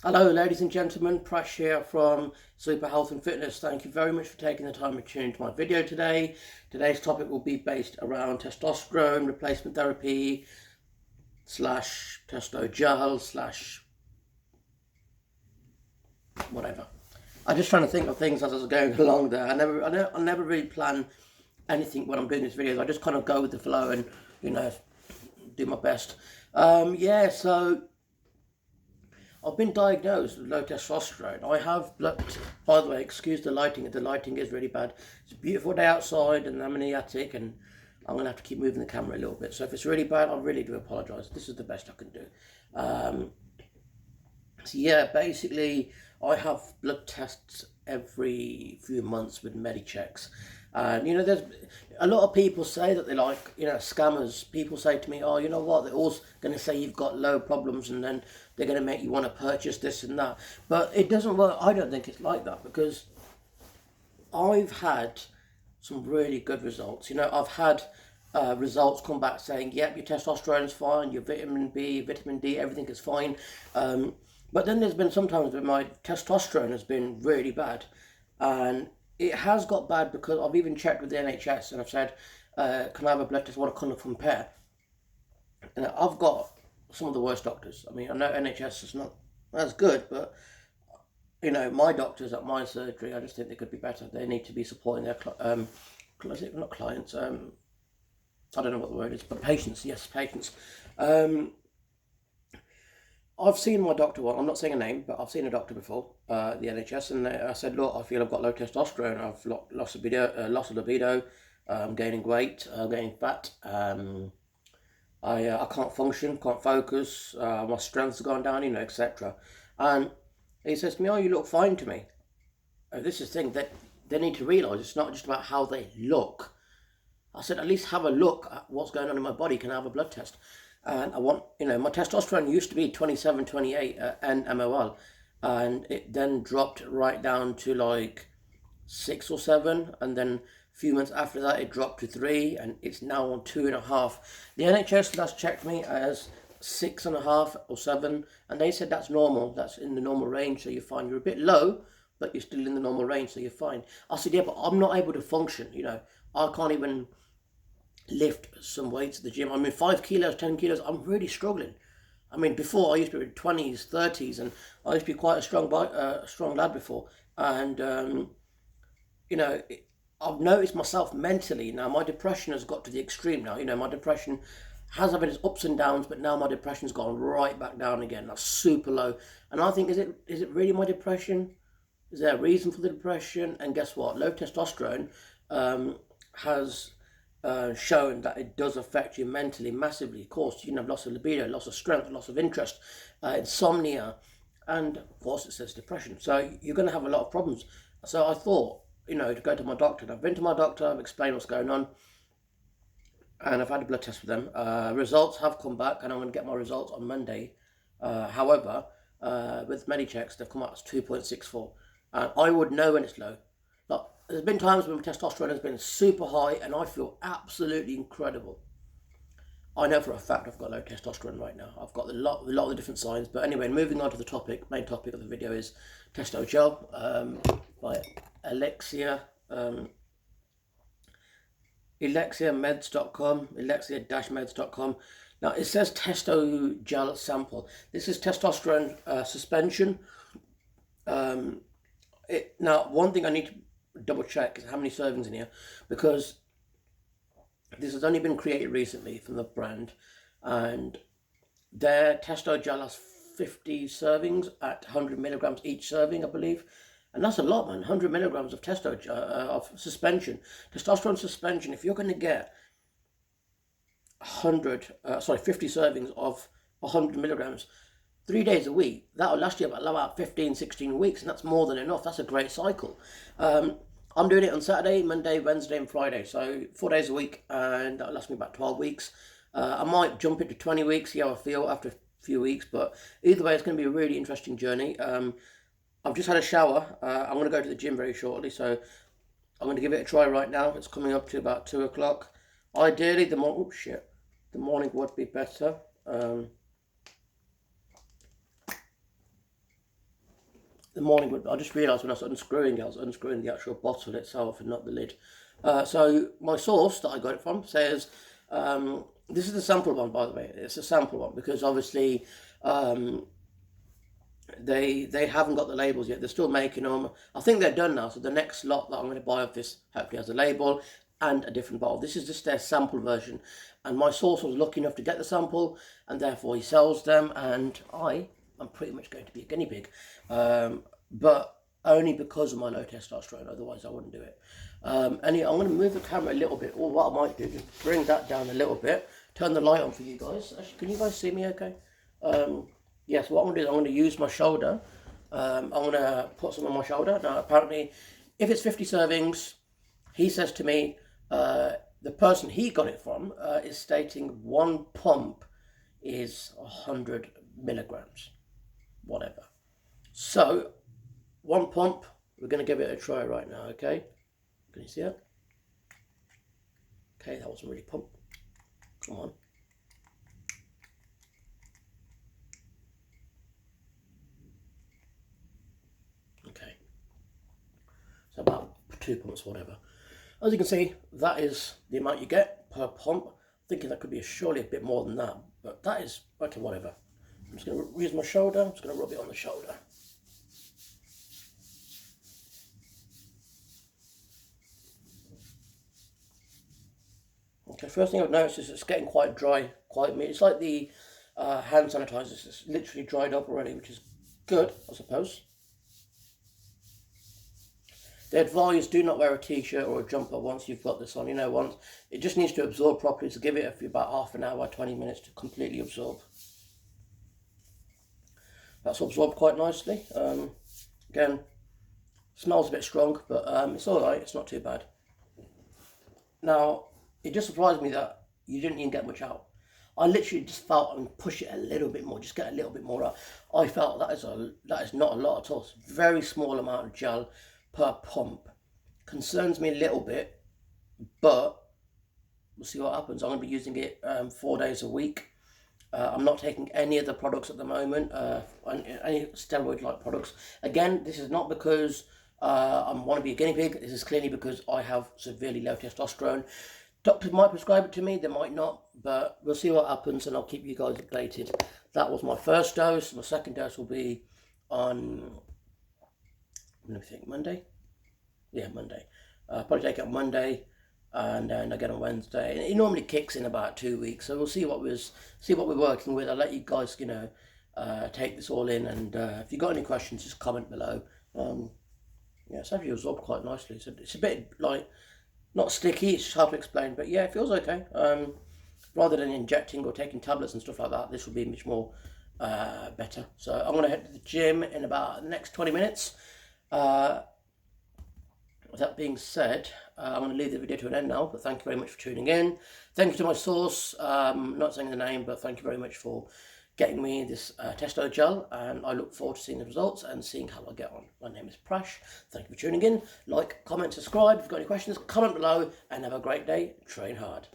Hello ladies and gentlemen, Prash here from Super Health and Fitness. Thank you very much for taking the time to tune into my video today. Today's topic will be based around testosterone replacement therapy slash Testogel slash whatever. I'm just trying to think of things as I was going along there. I never really plan anything when I'm doing these videos. I just kind of go with the flow and, do my best. So I've been diagnosed with low testosterone. I have looked, by the way, excuse the lighting is really bad. It's a beautiful day outside and I'm in the attic and I'm going to have to keep moving the camera a little bit. So if it's really bad, I really do apologise. This is the best I can do. Basically, I have blood tests every few months with Medichecks. And, there's a lot of people say that they like, scammers. People say to me, oh, you know what, they're all going to say you've got low problems and then they're going to make you want to purchase this and that. But it doesn't work. I don't think it's like that because I've had some really good results. I've had results come back saying, yep, your testosterone is fine, your vitamin B, vitamin D, everything is fine. But then there's been sometimes when my testosterone has been really bad. And it has got bad because I've even checked with the NHS and I've said, can I have a blood test? I want to kind of compare. And I've got some of the worst doctors. I mean, I know NHS is not as good, but my doctors at my surgery, I just think they could be better. They need to be supporting their not clients. I don't know what the word is, but patients. Yes, patients. I've seen my doctor. Well, I'm not saying a name, but I've seen a doctor before, the NHS, and I said, look, I feel I've got low testosterone. I've lost of libido. I'm gaining weight. I'm gaining fat. I can't function, can't focus. My strength's gone down, etc. And he says to me, "Oh, you look fine to me." This is the thing that they need to realise. It's not just about how they look. I said, at least have a look at what's going on in my body. Can I have a blood test? And I want, my testosterone used to be 27, 28 nmol, and it then dropped right down to like 6 or 7, and then a few months after that it dropped to 3, and it's now on 2.5. The NHS last checked me as 6.5 or 7, and they said that's normal, that's in the normal range, so you're fine. You're a bit low, but you're still in the normal range, so you're fine. I said, yeah, but I'm not able to function, I can't even lift some weights at the gym. I mean, 5 kilos, 10 kilos, I'm really struggling. I mean, before I used to be in 20s, 30s, and I used to be quite a strong lad before. And, I've noticed myself mentally now, my depression has got to the extreme now. My depression has had its ups and downs, but now my depression's gone right back down again. That's super low. And I think, is it really my depression? Is there a reason for the depression? And guess what? Low testosterone has shown that it does affect you mentally massively. Of course, you can have loss of libido, loss of strength, loss of interest, insomnia, and of course it says depression. So you're going to have a lot of problems. So I thought, to go to my doctor. And I've been to my doctor, I've explained what's going on, and I've had a blood test with them. Results have come back, and I'm going to get my results on Monday. However, with Medichecks, they've come out as 2.64, and I would know when it's low. There's been times when testosterone has been super high and I feel absolutely incredible. I know for a fact I've got low testosterone right now. I've got a lot of the different signs. But anyway, moving on to the topic, main topic of the video is Testogel by Alexia, Alexiameds.com, Alexia-meds.com. Now it says Testogel sample. This is testosterone suspension. Now, one thing I need to double check is how many servings in here, because this has only been created recently from the brand, and their Testogel has 50 servings at 100 milligrams each serving, I believe, and that's a lot, man. 100 milligrams of Testogel of suspension, testosterone suspension. If you're going to get 50 servings of 100 milligrams 3 days a week, that'll last you about 15, 16 weeks, and that's more than enough. That's a great cycle. I'm doing it on Saturday, Monday, Wednesday, and Friday, so 4 days a week, and that'll last me about 12 weeks. I might jump into 20 weeks, see how I feel after a few weeks, but either way, it's going to be a really interesting journey. I've just had a shower. I'm going to go to the gym very shortly, so I'm going to give it a try right now. It's coming up to about 2 o'clock. Ideally, the morning would be better. the morning, but I just realised when I was unscrewing it, I was unscrewing the actual bottle itself and not the lid. So my source that I got it from says, this is the sample one, by the way. It's a sample one because obviously they haven't got the labels yet. They're still making them. I think they're done now. So the next lot that I'm going to buy of this hopefully has a label and a different bottle. This is just their sample version. And my source was lucky enough to get the sample, and therefore he sells them. And I'm pretty much going to be a guinea pig, but only because of my low testosterone. Otherwise, I wouldn't do it. Anyway, I'm going to move the camera a little bit, or what I might do is bring that down a little bit, turn the light on for you guys. Actually, can you guys see me okay? Yes, what I'm going to do is I'm going to use my shoulder. I'm going to put some on my shoulder. Now, apparently, if it's 50 servings, he says to me, the person he got it from is stating one pump is 100 milligrams, whatever. So, one pump, we're going to give it a try right now, okay? Can you see it? Okay, that wasn't really pump. Come on. Okay. So about 2 pumps, whatever. As you can see, that is the amount you get per pump. Thinking that could be surely a bit more than that, but that is, okay, whatever. I'm just going to use my shoulder, I'm just going to rub it on the shoulder. Okay, first thing I've noticed is it's getting quite dry, it's like the hand sanitizers, it's literally dried up already, which is good, I suppose. They advise do not wear a t-shirt or a jumper once you've got this on. You know, once it just needs to absorb properly, so give it about half an hour, 20 minutes to completely absorb. That's absorbed quite nicely. Again, smells a bit strong, but it's all right. It's not too bad. Now, it just surprised me that you didn't even get much out. I literally just felt and push it a little bit more, just get a little bit more out. I felt that is not a lot at all. It's a very small amount of gel per pump. Concerns me a little bit, but we'll see what happens. I'm going to be using it 4 days a week. I'm not taking any of the products at the moment, any steroid-like products. Again, this is not because I want to be a guinea pig. This is clearly because I have severely low testosterone. Doctors might prescribe it to me, they might not, but we'll see what happens and I'll keep you guys updated. That was my first dose. My second dose will be on, let me think, Monday? Yeah, Monday. Probably take it on Monday and then again on Wednesday. It normally kicks in about 2 weeks, so we'll see what we're working with. I'll let you guys, take this all in, and if you've got any questions, just comment below. Yeah, it's actually absorbed quite nicely. So it's a bit like, not sticky, it's hard to explain, but yeah, it feels okay. Rather than injecting or taking tablets and stuff like that, this will be much more better. So I'm going to head to the gym in about the next 20 minutes. With that being said, I'm going to leave the video to an end now, but thank you very much for tuning in. Thank you to my source, not saying the name, but thank you very much for getting me this Testogel, and I look forward to seeing the results and seeing how I get on. My name is Prash. Thank you for tuning in. Like, comment, subscribe. If you've got any questions, comment below, and have a great day. Train hard.